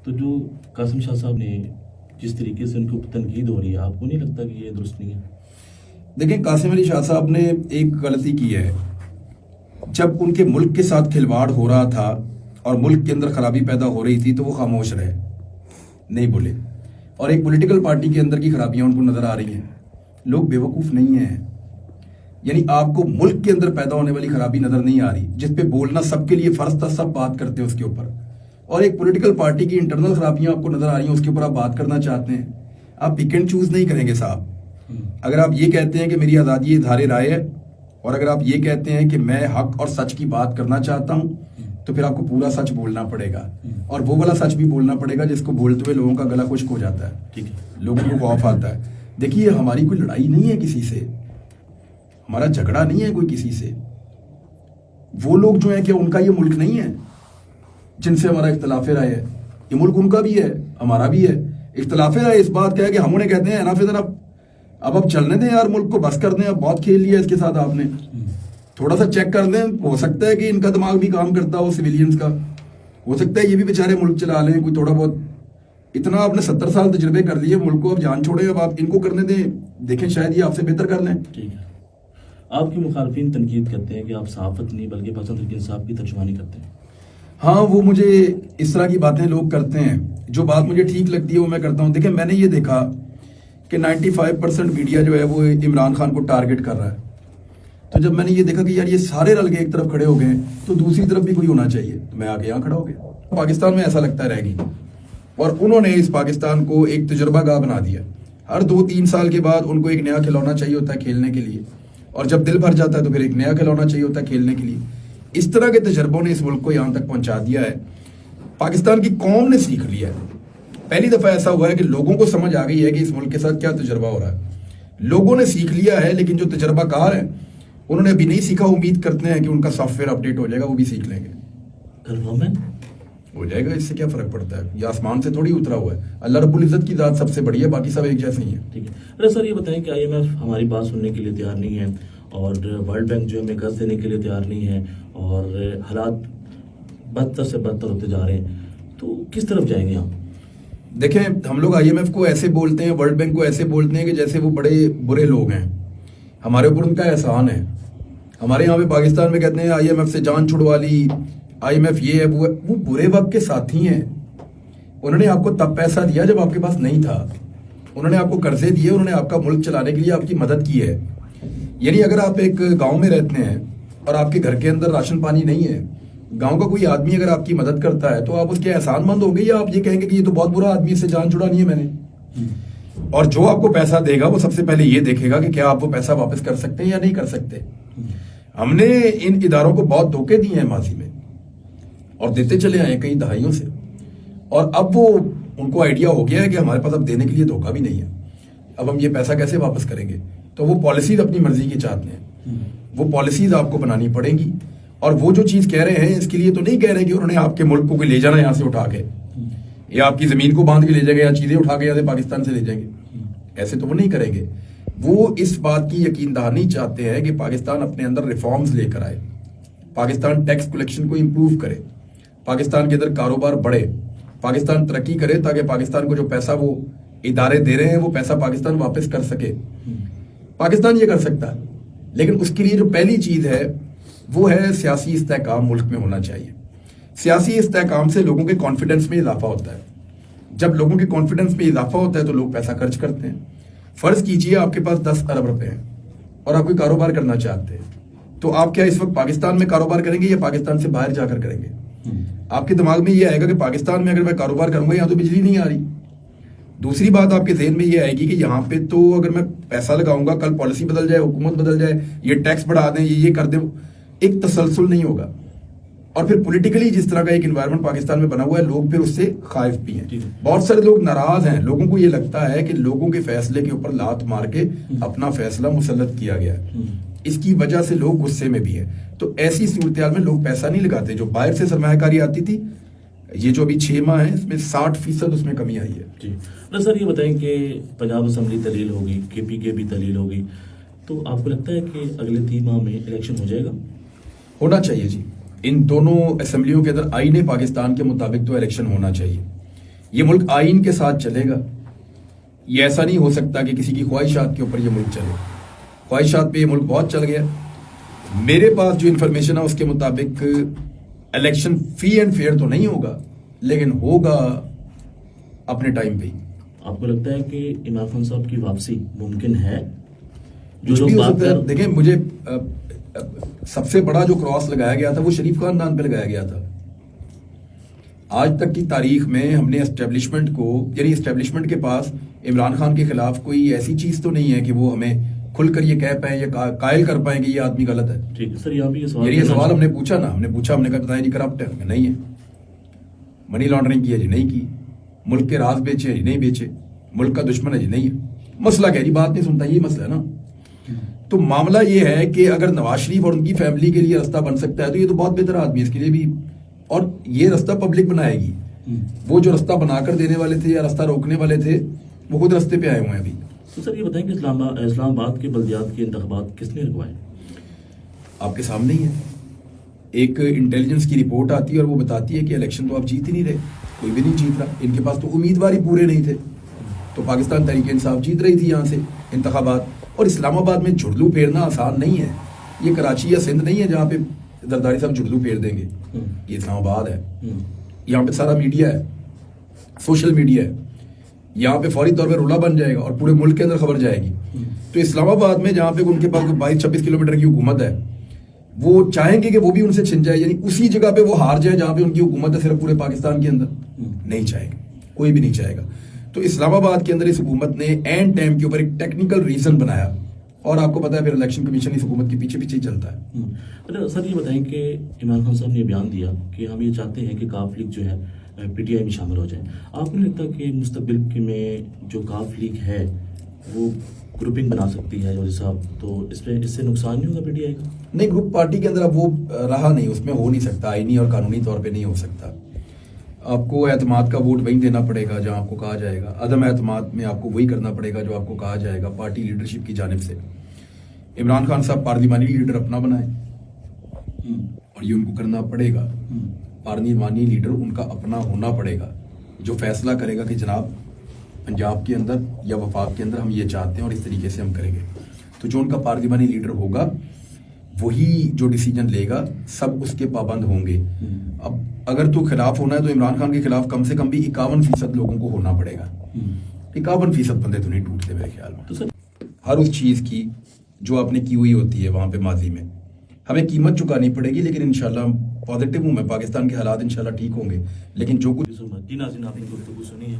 तो जो कासिम शाह साहब ने जिस तरीके से उनके ऊपर तनकीद हो रही है, आपको नहीं लगता कि ये दुरुस्त नहीं है? देखिए, कासिम अली शाह साहब ने एक गलती की है। जब उनके मुल्क के साथ खिलवाड़ हो रहा था और मुल्क के अंदर खराबी पैदा हो रही थी तो वो खामोश रहे, नहीं बोले। और एक पॉलिटिकल पार्टी के अंदर की खराबियां उनको नजर आ रही हैं। लोग बेवकूफ नहीं हैं। यानी आपको मुल्क के अंदर पैदा होने वाली खराबी नजर नहीं आ रही, जिस पे बोलना सबके लिए फर्ज था, सब बात करते हैं उसके ऊपर। और एक पॉलिटिकल पार्टी की इंटरनल खराबियां आपको नजर आ रही हैं, उसके ऊपर आप बात करना चाहते हैं। आप पिक एंड चूज नहीं करेंगे साहब। अगर आप ये कहते हैं कि मेरी आज़ादी इज़हार राय है, और अगर आप ये कहते हैं कि मैं हक और सच की बात करना चाहता हूं, तो फिर आपको पूरा सच बोलना पड़ेगा। और वो वाला सच भी बोलना पड़ेगा जिसको बोलते हुए लोगों का गला खुश्क हो जाता है, ठीक है, लोगों को खौफ आता है। देखिए, हमारी कोई लड़ाई नहीं है किसी से, हमारा झगड़ा नहीं है कोई किसी से। वो लोग जो है कि उनका ये मुल्क नहीं है जिनसे हमारा इख्तलाफ राय है। ये मुल्क उनका भी है, हमारा भी है। इख्तलाफ राय इस बात का है कि हम उन्हें कहते हैं एनफ इज एनफ, अब चलने दें यार, मुल्क को बस कर दें, अब बहुत खेल लिया इसके साथ आपने। थोड़ा सा चेक कर दें, हो सकता है कि इनका दिमाग भी काम करता हो, सिविलियंस का। हो सकता है ये भी बेचारे मुल्क चला लें कोई थोड़ा बहुत। इतना आपने 70 साल तजुर्बे कर लिए मुल्क को, अब जान छोड़े, अब आप इनको करने दें, देखें शायद ये आपसे बेहतर कर लें। ठीक है। आपके मुखालफिन तनकीद करते हैं कि आप सहाफत नहीं बल्कि पसंद तहरीक इंसाफ की तर्जुमानी करते हैं। हाँ, वो मुझे इस तरह की बातें लोग करते हैं। जो बात मुझे ठीक लगती है वो मैं करता हूँ। देखिए, मैंने ये देखा कि 95% मीडिया जो है वो इमरान खान को टारगेट कर रहा है। तो जब मैंने ये देखा कि यार ये सारे रल के एक तरफ खड़े हो गए, तो दूसरी तरफ भी कोई होना चाहिए, तो मैं आके यहाँ खड़ा हो गया। पाकिस्तान में ऐसा लगता रहेगी, और उन्होंने इस पाकिस्तान को एक तजुर्बागाह बना दिया। हर 2-3 साल के बाद उनको एक नया खिलौना चाहिए होता है खेलने के लिए, और जब दिल भर जाता है तो फिर एक नया खिलौना चाहिए होता है खेलने के लिए। इस तरह के तजर्बों ने इस मुल्क को यहाँ तक पहुंचा दिया है। पाकिस्तान की कौम ने सीख लिया है। पहली दफा ऐसा हुआ है कि लोगों को समझ आ गई है कि इस मुल्क के साथ क्या तजर्बा हो रहा है। लोगों ने सीख लिया है, लेकिन जो तजर्बाकार है उन्होंने अभी नहीं सीखा। उम्मीद करते हैं कि उनका सॉफ्टवेयर अपडेट हो जाएगा, वो भी सीख लेंगे। कन्फर्म है? हो जाएगा, इससे क्या फर्क पड़ता है? ये आसमान से थोड़ी उतरा हुआ है। अल्लाह रब्बुल इज्जत की जात सबसे बड़ी है, बाकी सब एक जैसे ही है। ठीक है। अरे सर, ये बताएं कि IMF हमारी बात सुनने के लिए तैयार नहीं है, और वर्ल्ड बैंक जो हमें कर्ज देने के लिए तैयार नहीं है, और हालात बदतर से बदतर होते जा रहे हैं, तो किस तरफ जाएंगे हम? देखें, हम लोग IMF को ऐसे बोलते हैं, वर्ल्ड बैंक को ऐसे बोलते हैं कि जैसे वो बड़े बुरे लोग हैं, हमारे ऊपर उनका एहसान है। हमारे यहाँ पे पाकिस्तान में कहते हैं IMF से जान छुड़वा ली, IMF ये है वो है। वो बुरे वक्त के साथी हैं। उन्होंने आपको तब पैसा दिया जब आपके पास नहीं था। उन्होंने आपको कर्जे दिए, उन्होंने आपका मुल्क चलाने के लिए आपकी मदद की है। यानी अगर आप एक गांव में रहते हैं और आपके घर के अंदर राशन पानी नहीं है, गांव का कोई आदमी अगर आपकी मदद करता है, तो आप उसके एहसानमंद होंगे, या आप ये कहेंगे कि ये तो बहुत बुरा आदमी, इससे जान छुड़ानी है मैंने। और जो आपको पैसा देगा वो सबसे पहले ये देखेगा कि क्या आप वो पैसा वापस कर सकते हैं या नहीं कर सकते। हमने इन इदारों को बहुत धोखे दिए हैं माजी में, और देते चले आए कई दहाइयों से। और अब वो उनको आइडिया हो गया है कि हमारे पास अब देने के लिए धोखा भी नहीं है, अब हम ये पैसा कैसे वापस करेंगे। तो वो पॉलिसीज अपनी मर्जी की चाहते हैं, वो पॉलिसीज आपको बनानी पड़ेंगी। और वो जो चीज कह रहे हैं, इसके लिए तो नहीं कह रहे कि उन्होंने आपके मुल्क को ले जाना यहाँ से उठा के, या आपकी जमीन को बांध के ले जाएंगे, या चीजें उठा के यहाँ से पाकिस्तान से ले जाएंगे। ऐसे तो वो नहीं करेंगे। वो इस बात की यकीन दहानी चाहते हैं कि पाकिस्तान अपने अंदर रिफॉर्म्स लेकर आए, पाकिस्तान टैक्स कलेक्शन को इंप्रूव करे, पाकिस्तान के अंदर कारोबार बढ़े, पाकिस्तान तरक्की करे, ताकि पाकिस्तान को जो पैसा वो इदारे दे रहे हैं वो पैसा पाकिस्तान वापस कर सके। पाकिस्तान ये कर सकता है, लेकिन उसके लिए जो पहली चीज है वो है सियासी इस्तेहकाम मुल्क में होना चाहिए। सियासी इस्तेहकाम से लोगों के कॉन्फिडेंस में इजाफा होता है। जब लोगों के कॉन्फिडेंस में इजाफा होता है तो लोग पैसा खर्च करते हैं। फर्ज कीजिए आपके पास 10 अरब रुपए हैं और आप कोई कारोबार करना चाहते हैं, तो आप क्या इस वक्त पाकिस्तान में कारोबार करेंगे या पाकिस्तान से बाहर जाकर करेंगे? आपके दिमाग में ये आएगा कि पाकिस्तान में अगर मैं कारोबार करूंगा, यहाँ तो बिजली नहीं आ रही। दूसरी बात आपके ज़हन में ये आएगी कि यहाँ पे तो अगर मैं पैसा लगाऊंगा, कल पॉलिसी बदल जाए, हुकूमत बदल जाए, ये टैक्स बढ़ा दें, ये कर दें, एक तसलसल नहीं होगा। और फिर पॉलिटिकली जिस तरह का एक एनवायरनमेंट पाकिस्तान में बना हुआ है, लोग फिर उससे खाइफ भी हैं। बहुत सारे लोग नाराज हैं। लोगों को ये लगता है कि लोगों के फैसले के ऊपर लात मार के अपना फैसला मुसल्लत किया गया है। इसकी वजह से लोग गुस्से में भी हैं। तो ऐसी सूरत हाल में लोग पैसा नहीं लगाते। जो बाहर से सरमायाकारी आती थी, ये जो अभी 6 माह है, इसमें 60% उसमें कमी आई है। जी तो सर, ये बताएं कि पंजाब असम्बली तलील होगी, KPK भी तलील होगी, तो आपको लगता है कि अगले 3 माह में इलेक्शन हो जाएगा? होना चाहिए जी। इन दोनों असेंबलियों के अंदर आईने पाकिस्तान के मुताबिक तो इलेक्शन होना चाहिए। ये मुल्क आइन के साथ चलेगा। ये ऐसा नहीं हो सकता कि किसी की ख्वाहिशात के ऊपर ये मुल्क चले। ख्वाहिशात पे ये मुल्क बहुत चल गया। मेरे पास जो इन्फॉर्मेशन है उसके मुताबिक इलेक्शन फ्री एंड फेयर तो नहीं होगा, लेकिन होगा अपने टाइम पे ही। आपको लगता है कि इमरान खान साहब की वापसी मुमकिन है? जो कुछ लोग भी हो बात सकता है। कर देखें, मुझे सबसे बड़ा जो क्रॉस लगाया गया था वो शरीफ खानदान पे लगाया गया था। आज तक की तारीख में हमने एस्टेब्लिशमेंट को, यानी एस्टेब्लिशमेंट के पास इमरान खान के खिलाफ कोई ऐसी चीज तो नहीं है कि वो हमें खुलकर ये कह पाए या कायल कर पाए कि ये आदमी गलत है। ठीक है सर, यहाँ भी ये सवाल यानी ये सवाल हमने पूछा ना, हमने कहा बताया जी करप्ट है, हमने नहीं है। मनी लॉन्ड्रिंग की है जी, नहीं की। मुल्क के राज बेचे है जी, नहीं बेचे। मुल्क का दुश्मन है जी, नहीं है। मसला क्या है जी, बात नहीं सुनता, यही मसला है ना। तो मामला ये है कि अगर नवाज शरीफ और उनकी फैमिली के लिए रास्ता बन सकता है तो ये तो बहुत बेहतर आदमी है इसके लिए भी, और ये रास्ता पब्लिक बनाएगी। वो जो रास्ता बनाकर देने वाले थे या रास्ता रोकने वाले थे वो खुद रास्ते पे आए हुए हैं अभी। तो सर ये बताएं कि इस्लामाबाद के बल्दियात के इंतखाबात किसने रुकवाए? आपके सामने ही है। एक इंटेलिजेंस की रिपोर्ट आती है और वो बताती है कि इलेक्शन तो आप जीत ही नहीं रहे, कोई भी नहीं जीत रहा। इनके पास तो उम्मीदवार ही पूरे नहीं थे। तो पाकिस्तान तहरीक इंसाफ जीत रही थी यहाँ से इंतखाबात। और इस्लामाबाद में जुड़लू फेरना आसान नहीं है। ये कराची या सिंध नहीं है जहाँ पे जरदारी साहब जुड़लू फेर देंगे। ये इस्लामाबाद है। यहाँ पे सारा मीडिया है, सोशल मीडिया है। यहाँ पे फौरी तौर पे रुला बन जाएगा और पूरे मुल्क के अंदर खबर जाएगी। तो इस्लामाबाद में जहाँ पे उनके पास 22-26 किलोमीटर की हुकूमत है, वो चाहेंगे कि वो भी उनसे छिन जाए, यानी उसी जगह पे वो हार जाए जहाँ पे उनकी हुकूमत है सिर्फ पूरे पाकिस्तान के अंदर। नहीं चाहेंगे, कोई भी नहीं चाहेगा। तो इस्लामाबाद के अंदर इस हुकूमत ने एंड टाइम के ऊपर एक टेक्निकल रीजन बनाया, और आपको पता है फिर इलेक्शन कमीशन इस हुकूमत के पीछे पीछे ही चलता है। अच्छा सर ये बताएं कि इमरान खान साहब ने बयान दिया कि हम ये चाहते हैं कि काफ लीग जो है पीटीआई में शामिल हो जाए। आपको नहीं लगता कि मुस्तकबिल में जो काफ लीग है वो ग्रुपिंग बना सकती है जो साहब, तो इससे नुकसान नहीं होगा पीटीआई का? नहीं, ग्रुप पार्टी के अंदर अब वो रहा नहीं, उसमें हो नहीं सकता, आईनी और कानूनी तौर पे नहीं हो सकता। आपको एतमाद का वोट वहीं देना पड़ेगा जहां आपको कहा जाएगा। अदम एतमाद में आपको वही करना पड़ेगा जो आपको कहा जाएगा पार्टी लीडरशिप की जानिब से। इमरान खान साहब पार्लिमानी लीडर अपना बनाए और ये उनको करना पड़ेगा। पार्लिमानी लीडर उनका अपना होना पड़ेगा, जो फैसला करेगा कि जनाब पंजाब के अंदर या वफाक के अंदर हम ये चाहते हैं और इस तरीके से हम करेंगे। तो जो उनका पार्लिमानी लीडर होगा वही जो डिसीजन लेगा, सब उसके पाबंद होंगे। अब अगर तो खिलाफ होना है तो इमरान खान के खिलाफ कम से कम भी 51% लोगों को होना पड़ेगा। 51% बंदे तो नहीं टूटते मेरे ख्याल में। तो सर हर उस चीज की जो आपने की हुई होती है वहां पे माजी में हमें कीमत चुकानी पड़ेगी, लेकिन इंशाल्लाह पॉजिटिव हूं मैं, पाकिस्तान के हालात इंशाल्लाह ठीक होंगे। लेकिन जो कुछ जी नाज़रीन, आपने गुफ्तगू सुनी है।